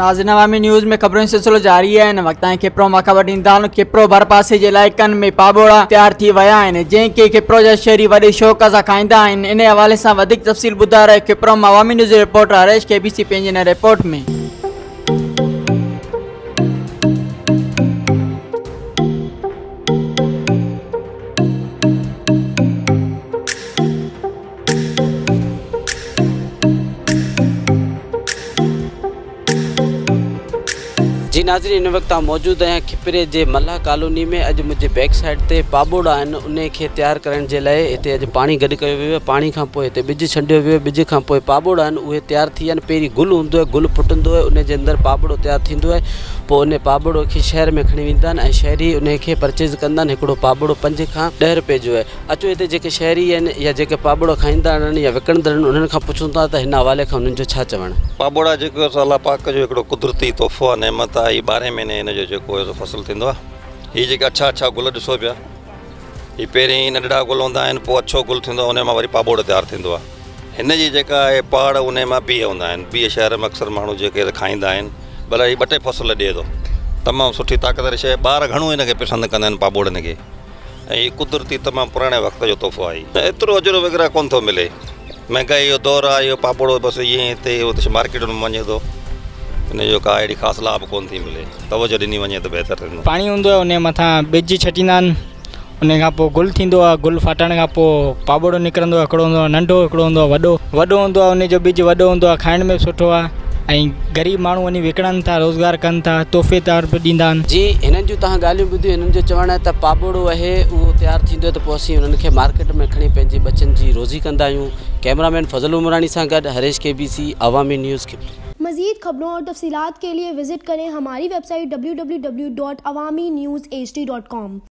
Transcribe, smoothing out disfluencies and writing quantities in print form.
नाज़रीन अवामी न्यूज़ में खबरों सिलसिलो जारी है। इन वक्त कपरो मां ख़बर ॾींदा कपरो ڀرپاسي जे इलाइक़नि में पाॿोड़ा तैयार थी विया आहिनि, जंहिंखे कपरो जा शहरी वॾे शौक़ सां खाईंदा आहिनि। इन हवाले सां वधीक तफ़सील ॿुधाए रहे कपरो मां अवामी न्यूज़ रिपोर्टर हरेश KBC पंहिंजी हिन रिपोर्ट में। जी नाज़रीन, इन वक्त मौजूद आहियां खिपरे जे मल्हा कॉलोनी में। अॼु मुझे बैक साइड ते पाॿोड़ा आहिनि, उन खे तैयार करण जे लाइ हिते अॼु पाणी गॾु कयो वियो। पाणी खां पोइ हिते ॿिज छंडियो वियो। ॿिज खां पोइ पाॿोड़ा आहिनि उहे तैयार थी विया आहिनि। पहिरीं गुल हूंदो आहे, गुल फुटंदो आहे, उन जे अंदरि पाॿोड़ो तैयार थींदो आहे। पोइ उन पाॿोड़ो खे शहर में खणी वेंदा आहिनि ऐं शहरी उन खे परचेज़ कंदा आहिनि। हिकिड़ो पाॿोड़ो 5 खां 10 रुपए जो आहे। अचो हिते जेके शहरी आहिनि या जेके पाॿोड़ो खाईंदा आहिनि या विकिणंदा आहिनि उन्हनि खां पुछूं था त हिन हवाले खां उन्हनि जो छा चवणु। पाॿोड़ा जेको अलाह पाक जो हिकिड़ो कुदरती तोहफ़ो आहे, नेमत आहे। 12 महीने हिन जो जेको फसल थींदो आहे। हीअ जेके अछा गुल ॾिसो पिया, हीअ पहिरीं नंढड़ा गुल हूंदा आहिनि, पोइ अछो गुल थींदो आहे, उन मां वरी पाॿोड़ो तयारु थींदो आहे। हिन जी जेका आहे पाड़, उन मां बीह हूंदा आहिनि। बीह शहर में अक्सर माण्हू जेके खाईंदा आहिनि। भले हीअ 2 फसल ॾिए थो, तमामु सुठी ताक़त वारी शइ। ॿार घणो हिन खे पसंदि कंदा आहिनि पाॿोड़नि खे, ऐं हीअ कुदरती तमामु पुराणे वक़्त जो तोहफ़ो आहे। एतिरो अजरो वग़ैरह कोन थो मिले, महांगाई जो दौरु आहे। इहो पाॿोड़ो बसि ईअं हिते मार्केट में वञे थो, इन जो का अहिड़ी ख़ासि लाभ कोन थी मिले। तवजो ॾिनी वञे त बहितर थींदो। पाणी हूंदो आहे, उन मथां ॿिज छटींदा आहिनि, उन खां पोइ गुल थींदो आहे। गुल फाटण खां पोइ पाॿोड़ो निकिरंदो आहे। हिकिड़ो हूंदो आहे नंढो, हिकिड़ो हूंदो आहे वॾो हूंदो आहे। उन जो ॿिज वॾो हूंदो आहे, खाइण में सुठो आहे ऐं ग़रीब माण्हू वञी विकिणनि था, रोज़गार कनि था, तोहफ़े तौर पे ॾींदा आहिनि। जी, हिननि जूं तव्हां ॻाल्हियूं ॿुधियूं। हिननि जो चवणु आहे त पाॿोड़ो आहे उहो तैयार थींदो आहे त पोइ असीं हुननि खे मार्केट में खणी पंहिंजे बचनि जी रोज़ी कंदा आहियूं। कैमरामैन फज़ल उमरानी सां गॾु हरेश KBC अवामी न्यूज़। मज़ीद खबरों और तफसीलात के लिए विजिट करें हमारी वेबसाइट www.awamiNewsHD.com।